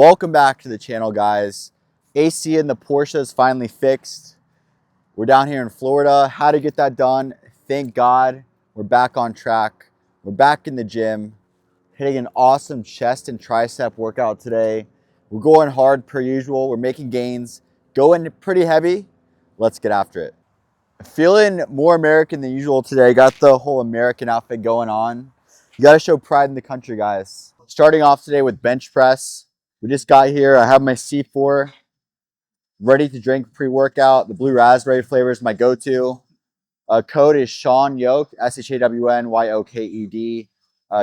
Welcome back to the channel, guys. AC in the Porsche is finally fixed. We're down here in Florida. How to get that done? Thank God we're back on track. We're back in the gym, hitting an awesome chest and tricep workout today. We're going hard per usual. We're making gains, going pretty heavy. Let's get after it. Feeling more American than usual today. Got the whole American outfit going on. You got to show pride in the country, guys. Starting off today with bench press. We just got here. I have my C4 ready to drink pre-workout. The blue raspberry flavor is my go-to. Code is Sean Yoke, SHAWNYOKED.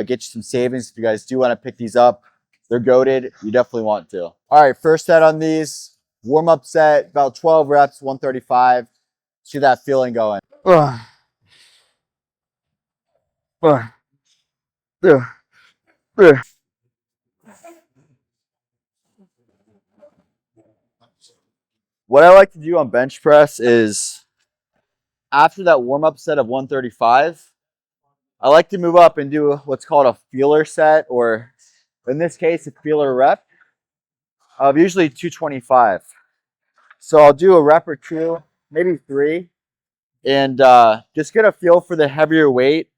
Get you some savings if you guys do want to pick these up. They're goated. You definitely want to. All right, first set on these. Warm-up set, about 12 reps, 135. See that feeling going. What I like to do on bench press is after that warm-up set of 135, I like to move up and do what's called a feeler set, or in this case, a feeler rep of usually 225. So I'll do a rep or two, maybe three, and just get a feel for the heavier weight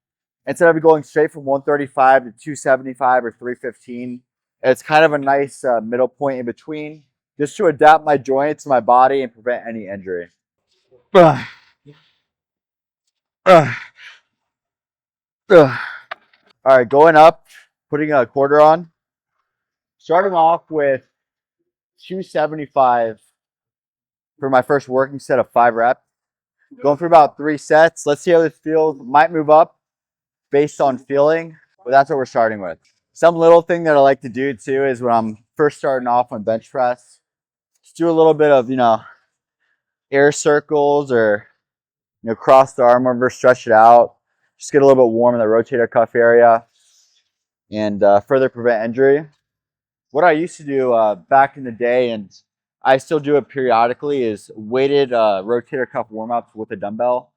instead of going straight from 135 to 275 or 315. It's kind of a nice middle point in between, just to adapt my joints, my body, and prevent any injury. All right, going up, putting a quarter on. Starting off with 275 for my first working set of 5 reps. Going through about 3 sets. Let's see how this feels. Might move up based on feeling, but that's what we're starting with. Some little thing that I like to do too is when I'm first starting off on bench press, just do a little bit of, air circles, or, cross the arm over, stretch it out. Just get a little bit warm in the rotator cuff area and further prevent injury. What I used to do back in the day, and I still do it periodically, is weighted rotator cuff warm-ups with a dumbbell.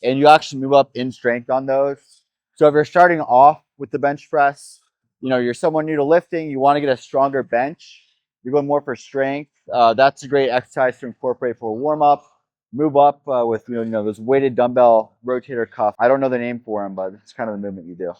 And you actually move up in strength on those. So if you're starting off with the bench press, you're someone new to lifting, you want to get a stronger bench, you're going more for strength, that's a great exercise to incorporate for a warm-up. Move up with those weighted dumbbell rotator cuff. I don't know the name for them, but it's kind of the movement you do.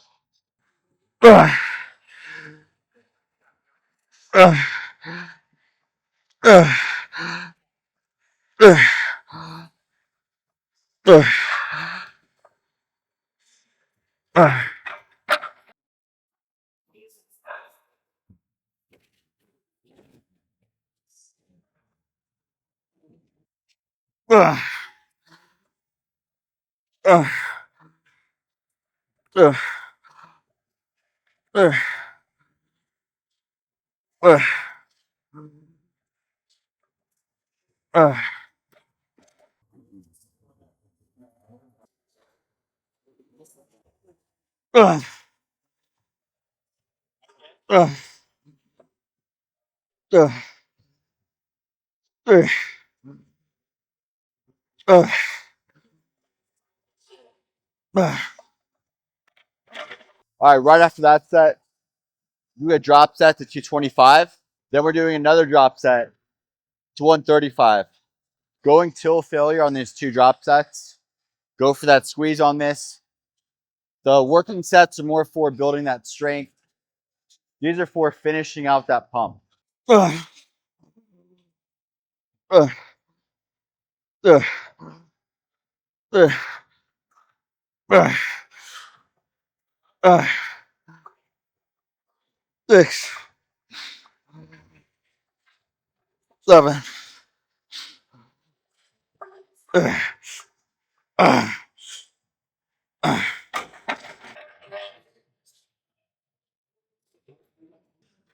All right, right after that set, do a drop set to 225. Then we're doing another drop set to 135. Going till failure on these 2 drop sets. Go for that squeeze on this. The working sets are more for building that strength. These are for finishing out that pump. Six, 7.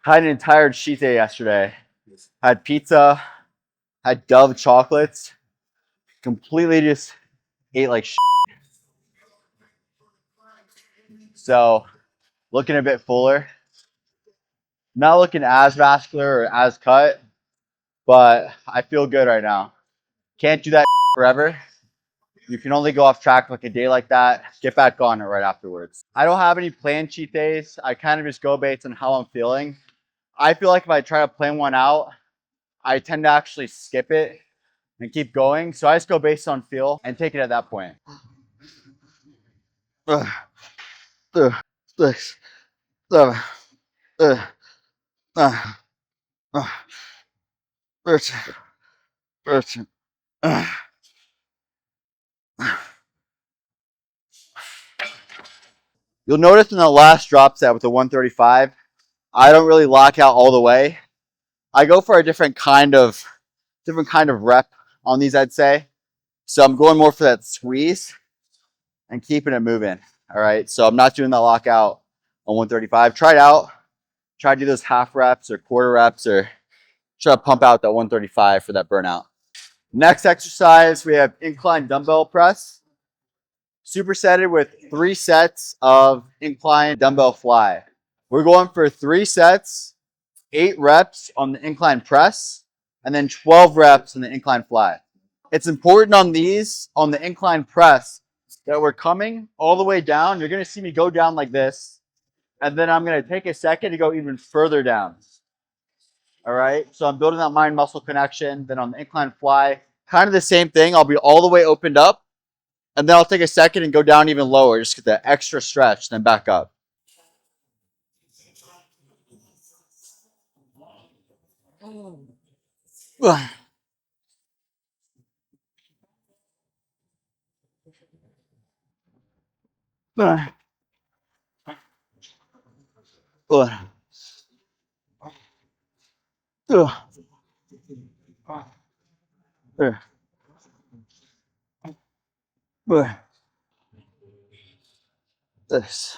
Had an entire cheat day yesterday. Had pizza, had Dove chocolates, completely just ate like shit. So, looking a bit fuller. Not looking as vascular or as cut, but I feel good right now. Can't do that forever. You can only go off track like a day like that. Get back on it right afterwards. I don't have any planned cheat days. I kind of just go based on how I'm feeling. I feel like if I try to plan one out, I tend to actually skip it and keep going. So I just go based on feel and take it at that point. 6, 7, 9, 13, 14. You'll notice in the last drop set with the 135, I don't really lock out all the way. I go for a different kind of rep on these, I'd say. So I'm going more for that squeeze and keeping it moving. All right. So I'm not doing that lockout on 135. Try it out. Try to do those half reps or quarter reps or try to pump out that 135 for that burnout. Next exercise, we have incline dumbbell press. Supersetted with 3 sets of incline dumbbell fly. We're going for 3 sets, 8 reps on the incline press, and then 12 reps on the incline fly. It's important on these, on the incline press, that we're coming all the way down. You're going to see me go down like this, and then I'm going to take a second to go even further down. All right, so I'm building that mind-muscle connection. Then on the incline fly, kind of the same thing. I'll be all the way opened up, and then I'll take a second and go down even lower, just get that extra stretch, then back up. This.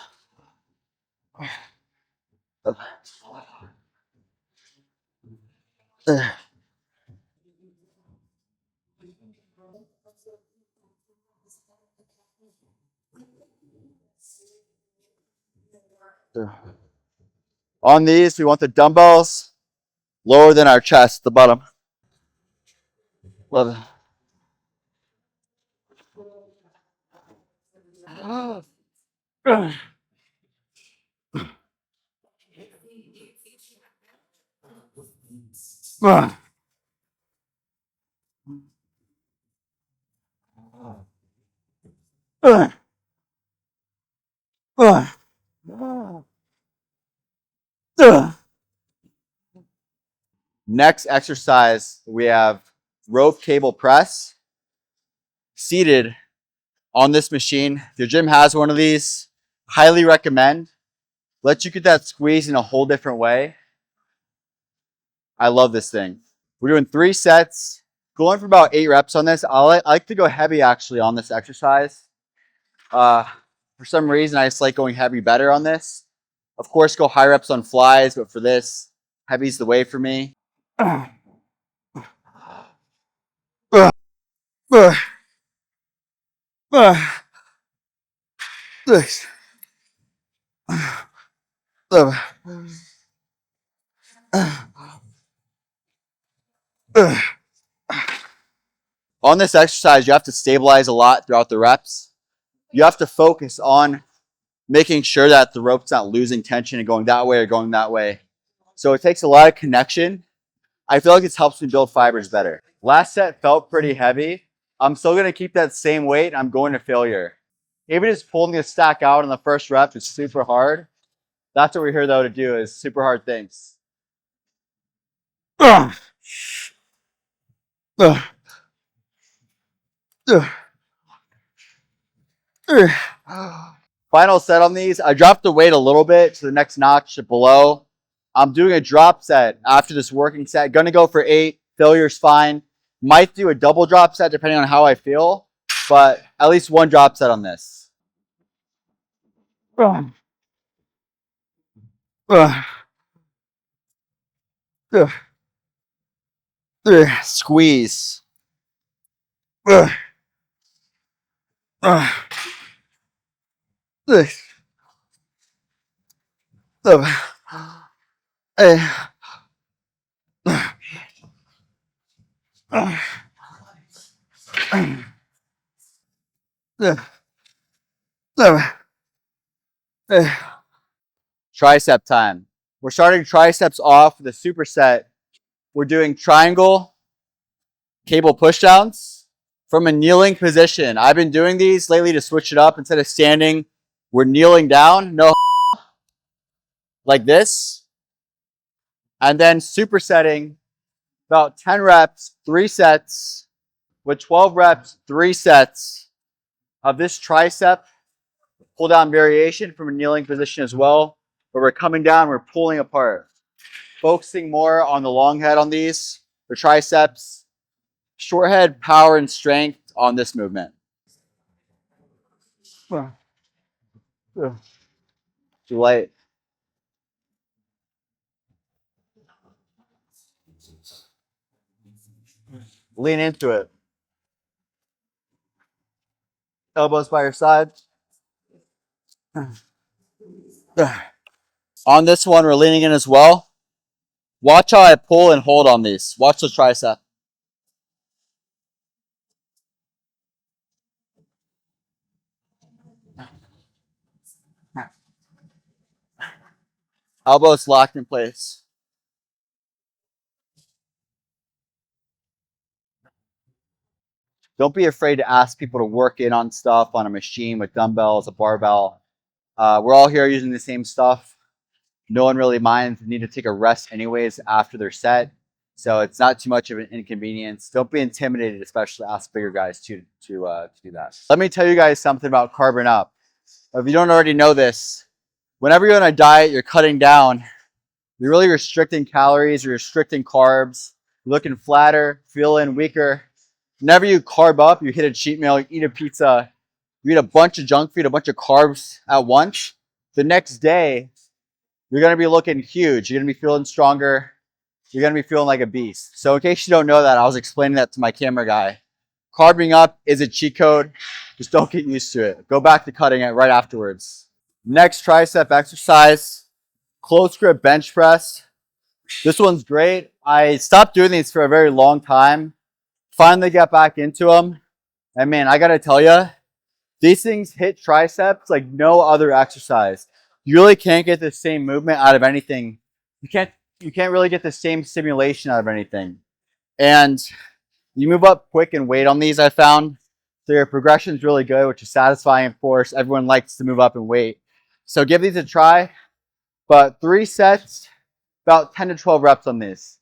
On these, we want the dumbbells lower than our chest, the bottom. 11. Next exercise, we have rope cable press. Seated on this machine. If your gym has one of these, highly recommend. Let you get that squeeze in a whole different way. I love this thing. We're doing 3 sets, going for about 8 reps on this. I like to go heavy actually on this exercise. For some reason, I just like going heavy better on this. Of course, go high reps on flies, but for this, heavy's the way for me. Six, 7. On this exercise, you have to stabilize a lot throughout the reps. You have to focus on making sure that the rope's not losing tension and going that way or going that way. So it takes a lot of connection. I feel like this helps me build fibers better. Last set felt pretty heavy. I'm still going to keep that same weight. I'm going to failure. Even just pulling the stack out on the first rep is super hard. That's what we're here though to do, is super hard things. Final set on these. I dropped the weight a little bit to the next notch below. I'm doing a drop set after this working set. Gonna go for 8. Failure's fine. Might do a double drop set depending on how I feel, but at least 1 drop set on this. Squeeze. 6, 7, 8. 7, 8. Tricep time. We're starting triceps off with a superset. We're doing triangle cable pushdowns from a kneeling position. I've been doing these lately to switch it up. Instead of standing, we're kneeling down, no, like this. And then supersetting about 10 reps, 3 sets, with 12 reps, 3 sets of this tricep pull down variation from a kneeling position as well, where we're coming down, we're pulling apart. Focusing more on the long head on these, for triceps, short head, power, and strength on this movement. Too light. Lean into it. Elbows by your side. On this one, we're leaning in as well. Watch how I pull and hold on these. Watch the tricep. Elbows locked in place. Don't be afraid to ask people to work in on stuff on a machine with dumbbells, a barbell. We're all here using the same stuff. No one really minds. They need to take a rest anyways after their set. So it's not too much of an inconvenience. Don't be intimidated, especially ask bigger guys to do that. Let me tell you guys something about carbon up. If you don't already know this, whenever you're on a diet, you're cutting down, you're really restricting calories, you're restricting carbs, you're looking flatter, feeling weaker. Whenever you carb up, you hit a cheat meal, you eat a pizza, you eat a bunch of junk food, a bunch of carbs at once, the next day, you're going to be looking huge. You're going to be feeling stronger. You're going to be feeling like a beast. So in case you don't know that, I was explaining that to my camera guy. Carbing up is a cheat code. Just don't get used to it. Go back to cutting it right afterwards. Next tricep exercise, close grip bench press. This one's great. I stopped doing these for a very long time. Finally got back into them. And man, I got to tell you, these things hit triceps like no other exercise. You really can't get the same movement out of anything. You can't really get the same stimulation out of anything. And you move up quick in weight on these, I found. So your progression is really good, which is satisfying, of course. Everyone likes to move up in weight. So give these a try. But 3 sets, about 10 to 12 reps on this.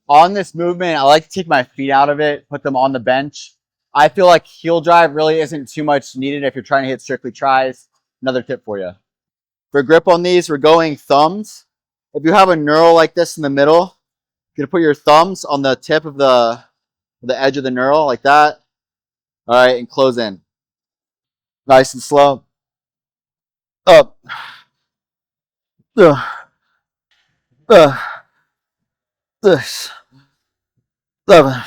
On this movement, I like to take my feet out of it, put them on the bench. I feel like heel drive really isn't too much needed if you're trying to hit strictly tries. Another tip for you. For grip on these, we're going thumbs. If you have a knurl like this in the middle, you're going to put your thumbs on the tip of the edge of the knurl like that. All right, and close in. Nice and slow. Up. This. 7.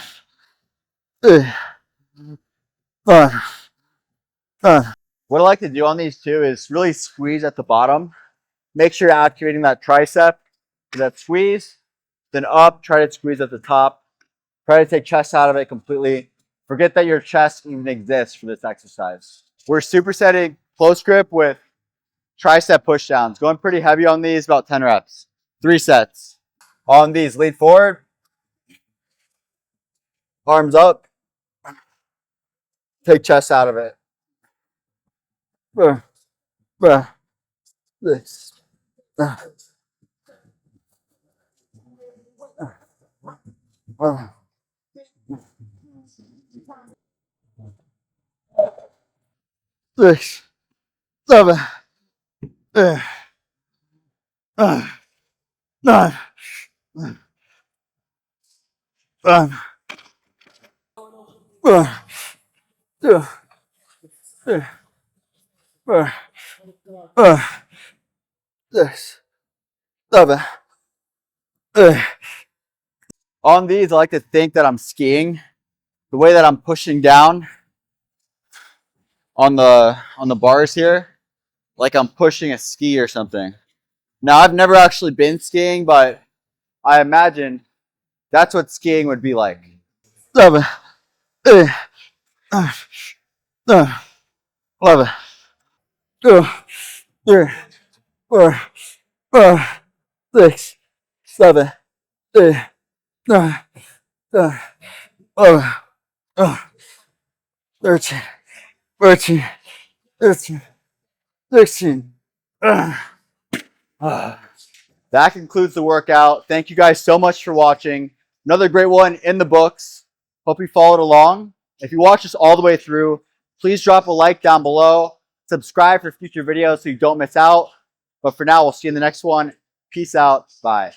5. What I like to do on these too is really squeeze at the bottom. Make sure you're activating that tricep. That squeeze, then up, try to squeeze at the top. Try to take chest out of it completely. Forget that your chest even exists for this exercise. We're supersetting close grip with tricep pushdowns. Going pretty heavy on these, about 10 reps. 3 sets. On these, lean forward. Arms up. Take chest out of it. This. Six, 7, 9, 1, 2, 3, 4, 6, 7. On these, I like to think that I'm skiing. The way that I'm pushing down on the bars here, like I'm pushing a ski or something. Now, I've never actually been skiing, but I imagine that's what skiing would be like. 7, 8, 9, 11, 2, 3, 4, 5, 6, 7, 8, 9, 10, 11, 13, 14, 15, 16. That concludes the workout. Thank you guys so much for watching. Another great one in the books. Hope you followed along. If you watched this all the way through, please drop a like down below. Subscribe for future videos so you don't miss out. But for now, we'll see you in the next one. Peace out. Bye.